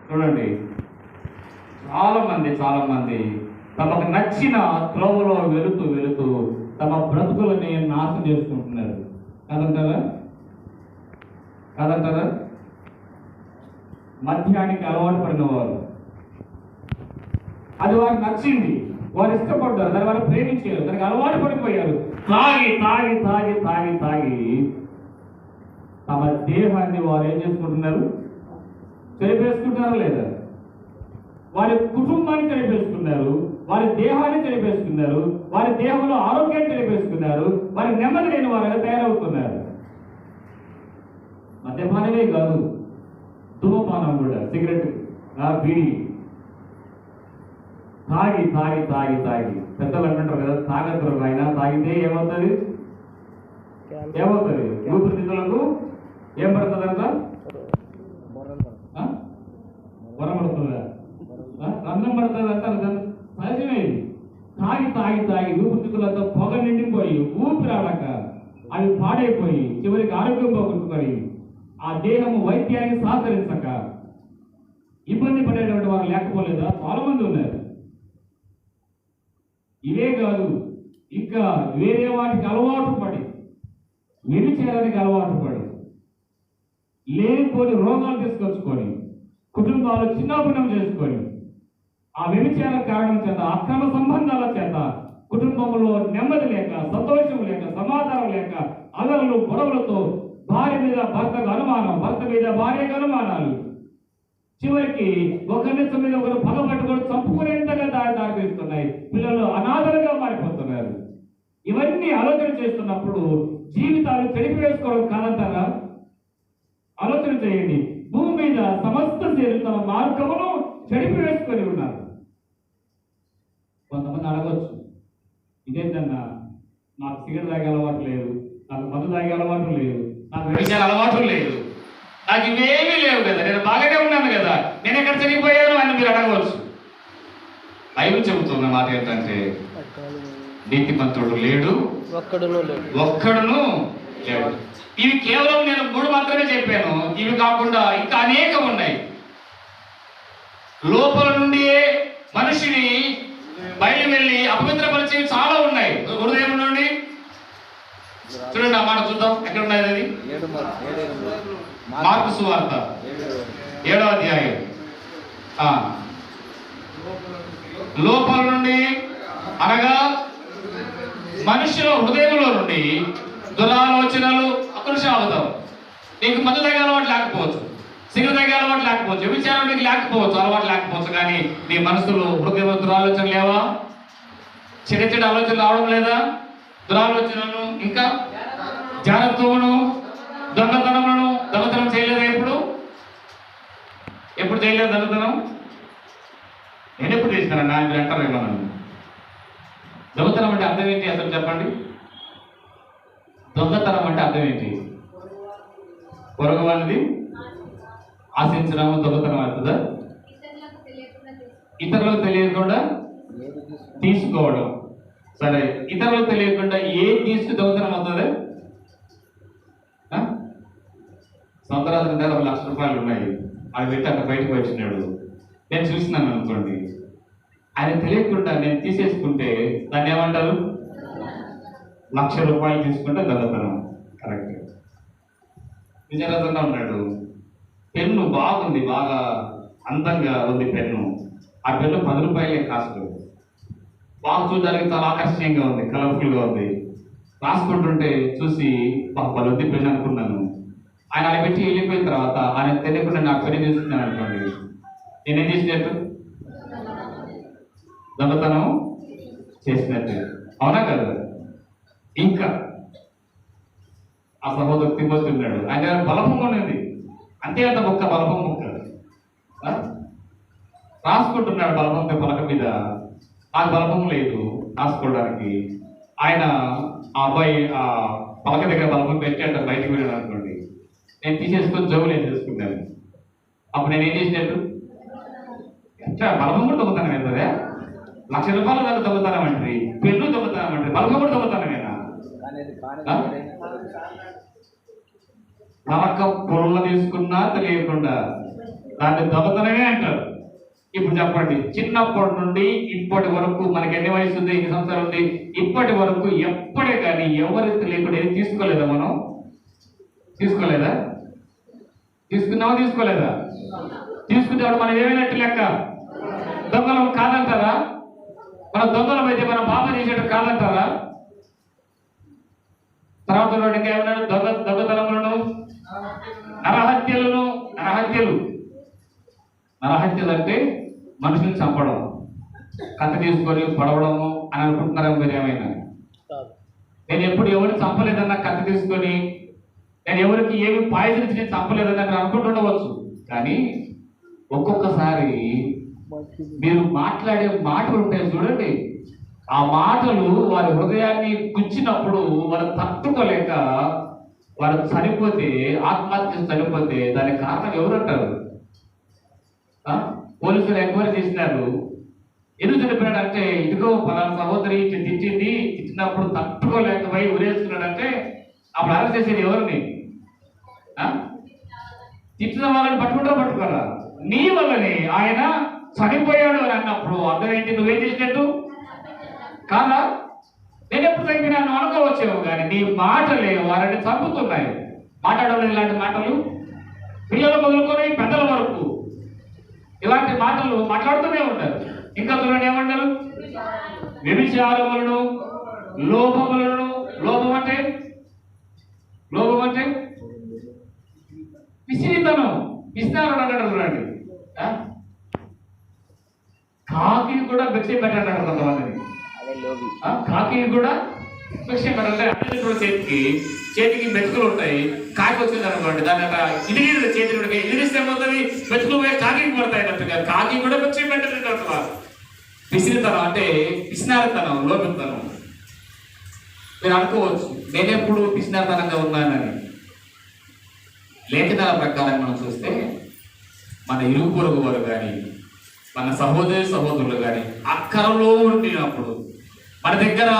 చూడండి, చాలా మంది తమకు నచ్చిన త్రోవలో వెళుతూ తమ బ్రతుకులని నాశనం చేసుకుంటున్నారు. కాదంటారా? మద్యానికి అలవాటు పడిన వారు, అది వారికి నచ్చింది, వారు ఇష్టపడ్డారు, దాన్ని వారు ప్రేమించారు, దానికి అలవాటు పడిపోయారు. తాగి తమ దేహాన్ని వారు ఏం చేసుకుంటున్నారు? చెరిపేసుకుంటున్నారా లేదా? వారి కుటుంబాన్ని చెరిపేసుకున్నారు, వారి దేహాన్ని చెరిపేసుకున్నారు, వారి దేహంలో ఆరోగ్యాన్ని చెరిపేసుకున్నారు, వారి నెమ్మది లేని వారుగా తయారవుతున్నారు. మద్యపానమే కాదు, ధూమపానం కూడా, సిగరెట్, బీడి, తాగి పెద్దలు అంటుంటారు కదా, తాగద్దు ఆయన, తాగితే ఏమవుతుంది? ఊపిరితిత్తులకు ఏం పడుతుందంట? వరం పడుతుందా? రంధ్రం పడుతుంది అంటారు. సహజమే. తాగి ఊపిరితిత్తులతో పొగ నిండిపోయి ఊపిరాడక అవి పాడైపోయి చివరికి ఆరోగ్యం పోగొట్టుకొని ఆ దేహము వైద్యానికి సహకరించక ఇబ్బంది పడేటువంటి వారు లేకపోలేదా? చాలా మంది ఉన్నారు. ఇవే కాదు, ఇంకా వేరే వాటికి అలవాటు పడి, వ్యభిచారానికి అలవాటు పడి, లేనిపోని రోగాలు తీసుకొచ్చుకొని, కుటుంబాలు చిన్నాభిన్నం చేసుకొని, ఆ వ్యభిచార కారణం చేత, అక్రమ సంబంధాల చేత కుటుంబంలో నెమ్మది లేక, సంతోషం లేక, సమాధానం లేక, అలలు గొడవలతో భార్య మీద భర్తకు అనుమానం, భర్త మీద భార్యకు అనుమానాలు, చివరికి ఒకరి మీద ఒకరు పగబట్టుకొని చంపుకునేంతగా దారితీస్తున్నాయి. పిల్లలు అనాథలుగా మారిపోతున్నారు. ఇవన్నీ ఆలోచన చేస్తున్నప్పుడు జీవితాలు చెడిపివేసుకోవడం కాదంటారా? ఆలోచన చేయండి. భూమి మీద సమస్త శరీరం తమ మార్గమును చెడిపివేసుకొని ఉన్నారు. కొంతమంది అడగవచ్చు, ఇదేంటన్నా, నాకు సిగరెట్ తాగే అలవాటు లేదు, నాకు మందు తాగే అలవాటు లేదు, నాకు వ్యభిచార అలవాటు లేదు, నాకు ఇవేమీ లేవు కదా, నేను బాగానే ఉన్నాను కదా, నేను ఎక్కడ చనిపోయాను అని మీరు అడగవచ్చు. బైబిల్ చెబుతున్న మాట ఏంటంటే, నీతిమంతుడు లేడు, ఒక్కడును లేడు. ఇవి కేవలం నేను 3 మాత్రమే చెప్పాను. ఇవి కాకుండా ఇంకా అనేకం ఉన్నాయి. లోపల నుండి మనిషిని బయట వెళ్ళి అపవిత్రపరిచేవి చాలా ఉన్నాయి. హృదయం నుండి చూడండి, ఆ మాట చూద్దాం, ఎక్కడ ఉన్నది అది? మార్కు సువార్త 7వ అధ్యాయం. లోపల నుండి అనగా మనుషుల హృదయంలో నుండి దురాలోచనలు, అకృషావతం. నీకు మందు తాగే అలవాటు లేకపోవచ్చు, సిగరెట్ తాగే అలవాటు లేకపోవచ్చు, వ్యభిచారం నీకు లేకపోవచ్చు, అలవాటు లేకపోవచ్చు, కానీ నీ మనసులో హృదయంలో దురాలోచన లేవా? చెడు ఆలోచనలు రావడం లేదా? దురాలోచనలు, ఇంకా జాగ్రత్తను, దొంగతనం చేయలేదా? ఎప్పుడు చేయలేదు దొంగతనం? నేను ఎప్పుడు చేసినాను? మీరు అంటారు ఏమన్నా? దొంగతనం అంటే అర్థం ఏంటి అసలు చెప్పండి? దొంగతనం అంటే అర్థం ఏంటి? పొరుగు వాళ్ళది ఆశించడం దొంగతనం అవుతుందా? ఇతరులకు తెలియకుండా తీసుకోవడం. సరే, ఇతరులకు తెలియకుండా ఏది తీసుకు దొంగతనం అవుతుంది? సంవత్సరాల దగ్గర 1 లక్ష రూపాయలు ఉన్నాయి, అది పెట్టి అక్కడ బయటకు వచ్చినాడు, నేను చూసినాను అనుకోండి, ఆయన తెలియకుండా నేను తీసేసుకుంటే దాన్ని ఏమంటారు? 1 లక్ష రూపాయలు తీసుకుంటే దొంగతనం. కరెక్ట్. విజయరథంగా ఉన్నాడు, పెన్ను బాగుంది, బాగా అందంగా ఉంది పెన్ను, ఆ పెన్ను 10 రూపాయలే కాస్ట్, బాగా చూడడానికి చాలా ఆకర్షణీయంగా ఉంది, కలర్ఫుల్గా ఉంది. రాసుకుంటుంటే చూసి పలుద్ది పెన్ను అనుకున్నాను. ఆయన అలా పెట్టి వెళ్ళిపోయిన తర్వాత ఆయన తెలియకుండా నాకు పెన్ను తీసుకున్నాను అనుకోండి, నేనేం చేసినట్టు? దొంగతనం చేసినట్టు. అవునా కదా? ఇంకా ఆ సహోదరు తిమ్మతున్నాడు, ఆయన బలపం ఉన్నది, అంతే అంత ముక్క, బలపం ముక్క రాసుకుంటున్నాడు బలపంతో పలక మీద. నాకు బలపం లేదు రాసుకోవడానికి. ఆయన ఆ అబ్బాయి ఆ పలక దగ్గర బలపం పెట్టి అంటే బయటకు వెళ్ళాడు అనుకోండి, నేను తీసేసుకొని జోబులు వేసేసుకున్నాను. అప్పుడు నేను ఏం చేసినట్టు? బలపం కూడా దొంగతనం అవుతుందా? 1 లక్ష రూపాయలు దాకా దొంగతనం అంటారు, పెన్ను దొంగతనం అంటారు, బలపం కూడా దొంగతనమేనా? నరక పొల్ల తీసుకున్నా తెలియకుండా దాన్ని దొంగతనమే అంటారు. ఇప్పుడు చెప్పండి, చిన్నప్పటి నుండి ఇప్పటి వరకు మనకి ఎన్ని వయసు ఉంది, ఎన్ని సంవత్సరాలు ఉంది, ఇప్పటి వరకు ఎప్పుడే కానీ ఎవరు తెలియకుండా ఏది తీసుకోలేదా? మనం తీసుకోలేదా? తీసుకున్నావా? తీసుకోలేదా? తీసుకునేవాడు మనం ఏమైనట్టు లెక్క? దొంగలం కాదంటారా? మన దొంగలం అయితే మనం పాపం చేసేటట్టు కాదంటారా? తర్వాత ఇంకా ఏమన్నాడు? దొంగతనములను, నరహత్యలు అంటే మనుషుల్ని చంపడం, కథ తీసుకొని పొడవడము అని అనుకుంటున్నారా మీరు? ఏమైనా నేను ఎప్పుడు ఎవరిని చంపలేదన్నా కథ తీసుకొని, నేను ఎవరికి ఏమి పాయిజన్ ఇచ్చి నేను చంపలేదన్నా మీరు అనుకుంటుండవచ్చు. కానీ ఒక్కొక్కసారి మీరు మాట్లాడే మాటలు ఉంటాయి చూడండి, ఆ మాటలు వారి హృదయాన్ని గుచ్చినప్పుడు వారు తట్టుకోలేక వారు చనిపోతే, ఆత్మహత్య చనిపోతే దానికి కారణం ఎవరంటారు? పోలీసులు ఎంక్వైరీ చేసినారు. ఎందుకు చనిపోయాడంటే, ఇదిగో పలానా సహోదరి తిట్టినప్పుడు తట్టుకోలేక పోయి ఉరేస్తున్నాడంటే అప్పుడు అరెస్ట్ చేసేది ఎవరిని? తిట్టిన వాళ్ళని పట్టుకోరా? నీ వల్లనే ఆయన చనిపోయాడు అని అన్నప్పుడు అర్థం ఏంటి? నువ్వేం చేసినట్టు కాదా? నేను ఎప్పుడు చనిపోయినాను అనుకోవచ్చేమో, కానీ నీ మాటలే వారిని చంపుతున్నాయి. మాట్లాడలేదు ఇలాంటి మాటలు, పిల్లలు మొదలుకొని పెద్దల వరకు ఇలాంటి మాటలు మాట్లాడుతూనే ఉంటారు. ఇంకా చూడండి ఏమన్నారు? వ్యభిచారములను, లోభములను. లోభం అంటే పిసినితనం, పిసినారు అన్నాడు. చూడండి, కాకి కూడా భిక్ష పెట్టాడు కొంతమందిని. కాకి కూడా భిక్ష పెట్టాలంటే చేతికి మెతుకులు ఉంటాయి. కాకి వచ్చింది అనుకోండి, దాని ఇదిగిరి చేతి ఇదిరిస్తే ఏమవుతుంది? మెతుకులు పోయి కాకి పడతాయి అన్నట్టుగా కాకి కూడా భిక్ష పెట్టాలంటారు. పిసినితనం అంటే పిసినారితనం, లోపితనం. మీరు అనుకోవచ్చు నేనెప్పుడు పిసినారితనంగా ఉన్నానని. లేఖనాల ప్రకారం మనం చూస్తే మన ఇరుగు పొరుగు వారు కానీ, మన సహోదరులు కానీ అక్కరలో ఉండినప్పుడు, మన దగ్గర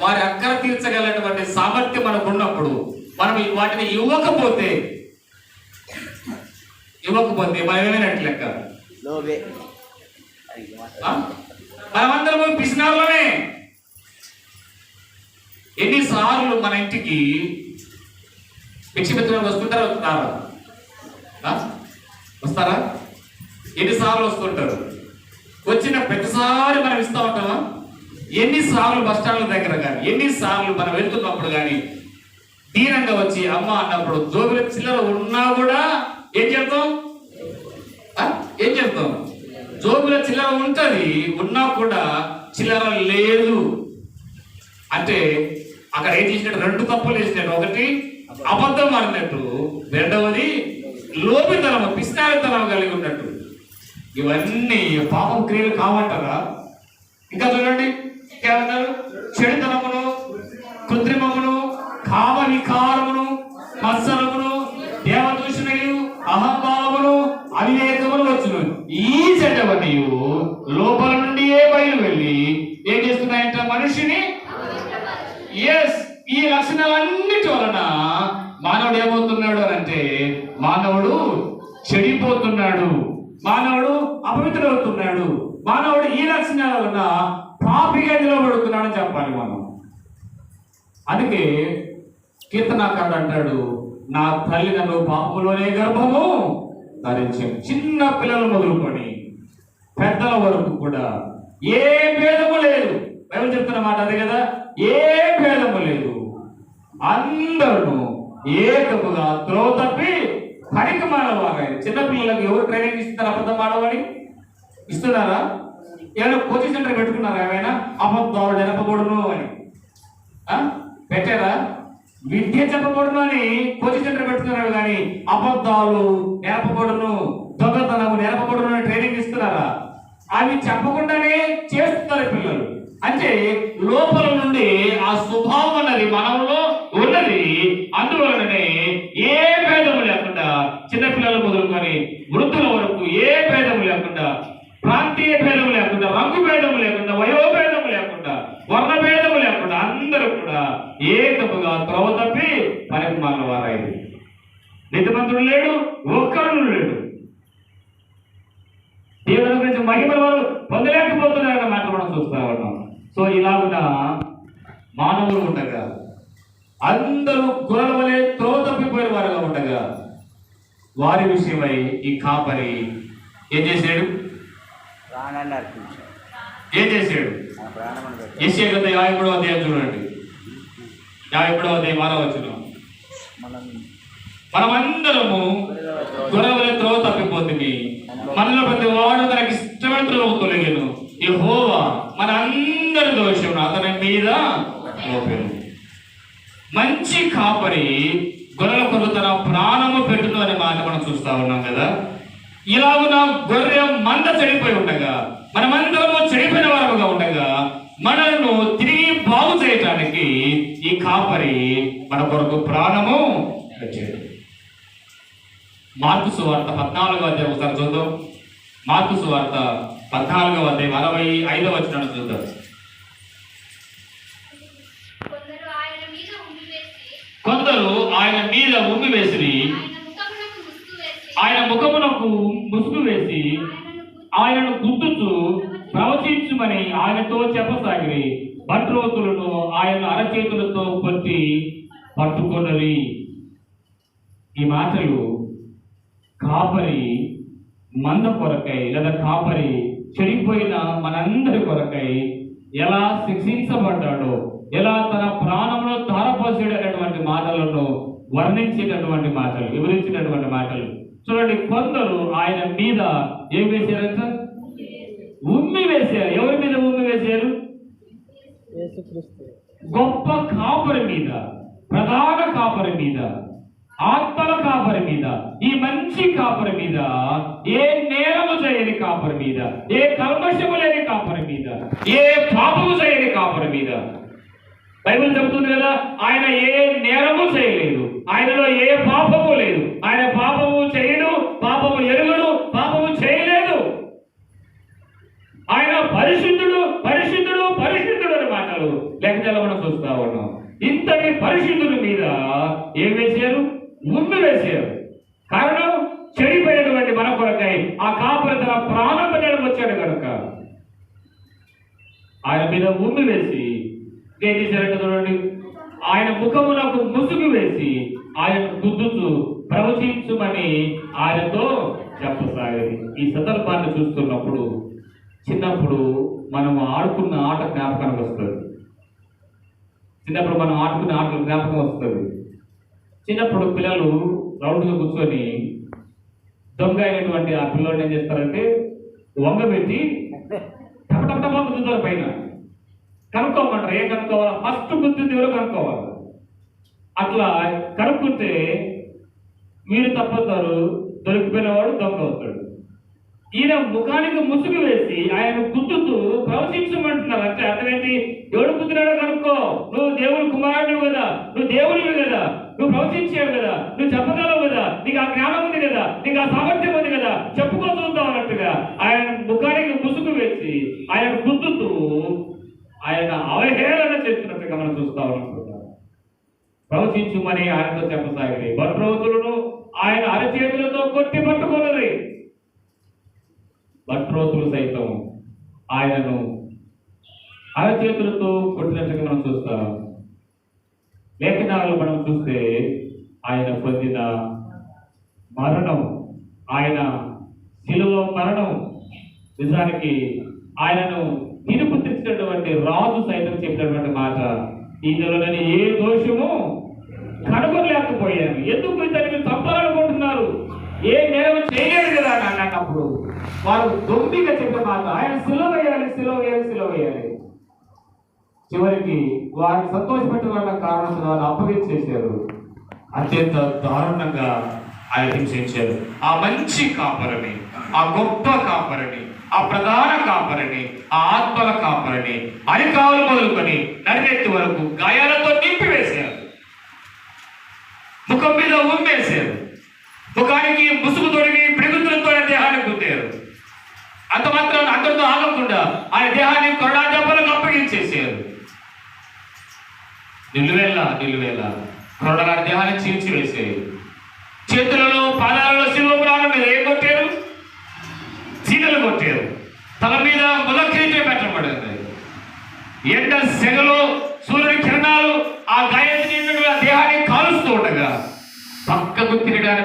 వారి అక్కర తీర్చగలటువంటి సామర్థ్యం మనకు ఉన్నప్పుడు, మనం వాటిని ఇవ్వకపోతే మనం ఏమైనట్లు లెక్క? మనమందరం పిసినారులమే. ఎన్నిసార్లు మన ఇంటికి భిక్షమిత్రులు వస్తారా? ఎన్నిసార్లు వస్తుంటారు? వచ్చిన ప్రతిసారి మనం ఇస్తా ఉంటామా? ఎన్నిసార్లు బస్ స్టాండ్ల దగ్గర కానీ, ఎన్నిసార్లు మనం వెళ్తున్నప్పుడు కానీ దీనంగా వచ్చి అమ్మ అన్నప్పుడు జోబుల చిల్లర ఉన్నా కూడా ఏం చెప్తాం? జోబుల చిల్లర ఉంటుంది, ఉన్నా కూడా చిల్లర లేదు అంటే అక్కడ ఏం చేసినట్టు? రెండు తప్పులు చేసినట్టు. ఒకటి అబద్ధం ఆడినట్టు, రెండవది లోపితనం, పిసినారితనం కలిగి ఉన్నట్టు. ఇవన్నీ పాపం క్రియలు కావంటారా? ఇంకా చూడండి ఇంకేమన్నారు? చెడుతనమును, కృత్రిమమును, కామ వికారమును, మత్సరమును, దేవదూషణయు, అహంభావమును, అవివేకమును వచ్చును. ఈ చెడ్డవన్నీ లోపల నుండియే బయలు వెళ్ళి ఏం చేస్తున్నాయంట? మనిషిని ఈ లక్షణాలన్నిటి వలన మానవుడు ఏమవుతున్నాడు అని అంటే, మానవుడు చెడిపోతున్నాడు, మానవుడు అపవిత్రుడవుతున్నాడు, మానవుడు ఈ లక్షణాల వలన పాపిగా నిలబడుతున్నాడు అని చెప్పాలి మనం. అందుకే కీర్తనాకారుడు అంటాడు, నా తల్లి నన్ను పాపములోనే గర్భము ధరించాను. చిన్న పిల్లలు మొదలుకొని పెద్దల వరకు కూడా ఏ భేదము లేదు. బైబిల్ చెప్తున్న మాట అదే కదా, ఏ భేదము లేదు. అందరూ ఏకముగా త్రోవ తప్పి పనికి మానవారు. చిన్నపిల్లలకు ఎవరు ట్రైనింగ్ ఇస్తున్నారు అబద్ధం ఆడవని? ఇస్తున్నారా? ఏమైనా కోచింగ్ సెంటర్ పెట్టుకున్నారా? ఏమైనా అబద్ధాలు జరపకూడదు అని పెట్టారా? విద్య చెప్పకూడదు అని కోచింగ్ సెంటర్ పెట్టుకున్నారు, కానీ అబద్ధాలు నేర్పకూడదు, దొంగతనము నేర్పకూడదు అని ట్రైనింగ్ ఇస్తున్నారా? అవి చెప్పకుండానే చేస్తున్నారు పిల్లలు. అంటే లోపల నుండి ఆ స్వభావం అన్నది మనలో ఉన్నది. అందువలననే ఏ భేదము లేకుండా చిన్నపిల్లలు మొదలుకొని వృద్ధుల వరకు ఏ భేదము లేకుండా, ప్రాంతీయ భేదము లేకుండా, రంగు భేదము లేకుండా, వయోభేదము లేకుండా, వర్ణ భేదము లేకుండా అందరూ కూడా ఏకముగా త్రోవ తప్పి పనికి మాలిన వారైంది. నీతిమంతుడు లేడు, ఒక్కడు లేడు. మహిమను వారు పొందలేకపోతున్నారన్న మాట మనం చూస్తా ఉన్నాం. సో ఇలాగున మానవులు ఉండగా అందరూ గొర్రెల వలె త్రోవ తప్పిపోయిన వారుగా ఉండగా వారి విషయమై ఈ కాపరి ఏం చేశాడు? ఏం చేశాడు? యెషయా గ్రంథం 53వ అధ్యాయం చూడండి. 53వ అధ్యాయం 6వ వచనం. మనమందరము గొర్రెల వలె త్రోవ తప్పిపోతుంది, మనలో ప్రతి వాడు తనకి ఇష్టమైన త్రోవకు తొలగెను, యెహోవా మన అందరి దోషం అతని మీద మోపెను. మంచి కాపరి గొర్రెల కొరకు తన ప్రాణము పెట్టును అనే మాట మనం చూస్తా ఉన్నాం కదా. ఇలాగున గొర్రె మంద చెడిపోయి ఉండగా, మనమందరము చెడిపోయిన వారముగా ఉండగా మనలను తిరిగి బాగు చేయటానికి ఈ కాపరి మన కొరకు ప్రాణము పెట్టాడు. మార్కు సువార్త 14వ అధ్యాయం ఒకసారి చూద్దాం. మార్కు సువార్త 14వ అధ్యాయం 65వ వచనం చూద్దాం. కొందరు ఆయన మీద ఉమ్మి వేసి ఆయన ముఖమునకు ముసుగు వేసి ఆయనను గుర్తుచు ప్రవచించుమని ఆయనతో చెప్పసాగిరి. భట్రోతులను ఆయన అరచేతులతో కొట్టి పట్టుకొనరి. ఈ మాటలు కాపరి మంద కొరకై లేదా కాపరి చెడిపోయిన మనందరి కొరకై ఎలా శిక్షించబడ్డాడో, ఎలా తన ప్రాణంలో ధారపోసాడు అనేటువంటి మాటలను వర్ణించేటటువంటి మాటలు, వివరించినటువంటి మాటలు చూడండి. కొందరు ఆయన మీద ఏం వేశారంట? ఉమ్మి వేశారు. ఎవరి మీద ఉమ్మి వేశారు? గొప్ప కాపరి మీద, ప్రధాన కాపరి మీద, ఆత్మల కాపరి మీద, ఈ మంచి కాపరి మీద, ఏ నేరము చేయని కాపరి మీద, ఏ కల్మషము లేని కాపరి మీద, ఏ పాపము చేయని కాపరి మీద. బైబిల్ చెబుతుంది కదా, ఆయన ఏ నేరము చేయలేదు, ఆయనలో ఏ పాపము లేదు, ఆయన పాపము చేయడు, పాపము ఎరుగుడు, పాపము చేయలేదు. ఆయన పరిశుద్ధుడు, పరిశుద్ధుడు, పరిశుద్ధుడు అని మాటలు లేఖనాల్లో మనం చూస్తా ఉన్నాం. ఇంతటి పరిశుద్ధుడి మీద ఏం వేశారు? ఉమ్మి వేశారు. కారణం చెడిపోయినటువంటి మన కొరకై ఆ కాపరి తన ప్రాణం పెట్టడానికి వచ్చాడు కనుక ఆయన మీద ఉమ్మి వేసి ఏం చేశారంటే చూడండి, ఆయన ముఖమునకు ముసుగు వేసి ఆయన గుద్దుతూ ప్రవచించుమని ఆయనతో చెప్పసాగేది. ఈ సందర్భాన్ని చూస్తున్నప్పుడు చిన్నప్పుడు మనం ఆడుకున్న ఆట జ్ఞాపకానికి వస్తుంది. చిన్నప్పుడు మనం ఆడుకున్న ఆటలు జ్ఞాపకం వస్తుంది. చిన్నప్పుడు పిల్లలు రౌండ్గా కూర్చొని దొంగ అయినటువంటి ఆ పిల్లలు ఏం చేస్తారంటే వంగబెట్టి టపటపటపా గుద్దుతారు పైన. కనుక్కోమంటారు, ఏం కనుక్కోవాలి? ఫస్ట్ గుర్తుంది ఎవరో కనుక్కోవాలి. అట్లా కనుక్కుంటే మీరు తప్పుతారు, దొరికిపోయినవాడు దొంగ అవుతాడు. ఈయన ముఖానికి ముసుగు వేసి ఆయన గుర్తుతూ ప్రవచించమంటున్నారు. అంటే అర్థమేంటి? ఎవడు గుర్తున్నాడో కనుక్కో, నువ్వు దేవుని కుమారుడు కదా, నువ్వు దేవుడివి కదా, నువ్వు ప్రవచించావు కదా, నువ్వు చెప్పగలవు కదా, నీకు ఆ జ్ఞానం ఉంది కదా, నీకు ఆ సామర్థ్యం ఉంది కదా, చెప్పుకో చూద్దాం అన్నట్టుగా ఆయన ముఖానికి ముసుగు వేసి ఆయన గుర్తుతూ ఆయన అవహేళన చేస్తున్నట్టుగా మనం చూస్తా ఉన్నాం. ప్రవచించుమని ఆయనతో చెప్పసాగి భట్రోతులను ఆయన అరచేతులతో కొట్టి పట్టుకున్నది. భట్రోతులు సైతం ఆయనను అరచేతులతో కొట్టినట్టుగా మనం చూస్తాం. లేఖనాలు మనం చూస్తే ఆయన పొందిన మరణం, ఆయన శిలువ మరణం, నిజానికి ఆయనను తీర్పు తెచ్చినటువంటి రాజు సైతం చెప్పినటువంటి మాట, ఇందులోని ఏ దోషము కనుగొనలేకపోయాను. ఎందుకు ఇతనికి చంపాలనుకుంటున్నారు? ఏ నేరం చేయలేదు కదా అని అన్నప్పుడు వారు దొంగిగా చెప్పిన మాట, ఆయన సిలువ వేయాలి, సిలువ వేయాలి, సిలువ వేయాలి. చివరికి వారిని సంతోషపెట్టాలన్న కారణంతో వారిని అప్పగించేశారు. అత్యంత దారుణంగా ఆయన హింసించారు. ఆ మంచి కాపరిని, ఆ గొప్ప కాపరిని, ఆ ప్రధాన కాపరిని, ఆ ఆత్మల కాపరిని అరికాలు మొదలుకొని నడినెత్తి వరకు గాయాలతో నింపివేశారు. ముఖం మీద ఉమ్మేశారు. ముఖానికి ముసుగు తొడిగి పిడుగులతో దేహాన్ని గుద్దారు. అంత మాత్రం అందరితో ఆగకుండా ఆయన దేహాన్ని కొరడా దెబ్బలకు అప్పగించేశారు. నిలువేళ కొరడగారి దేహాన్ని చీల్చివేశారు. చేతులలో పాదాలలో శిలువ ప్రాణం మీద ఏం కొట్టారు? చీటలు కొట్టారు. తల మీద ములకిరీటం పెట్టబడింది. ఎండ సెగలు, సూర్యుడి కిరణాలు ఆ గాయత్రి ఆ దేహాన్ని కాలుస్తూ ఉండగా పక్కకు తిరగడానికి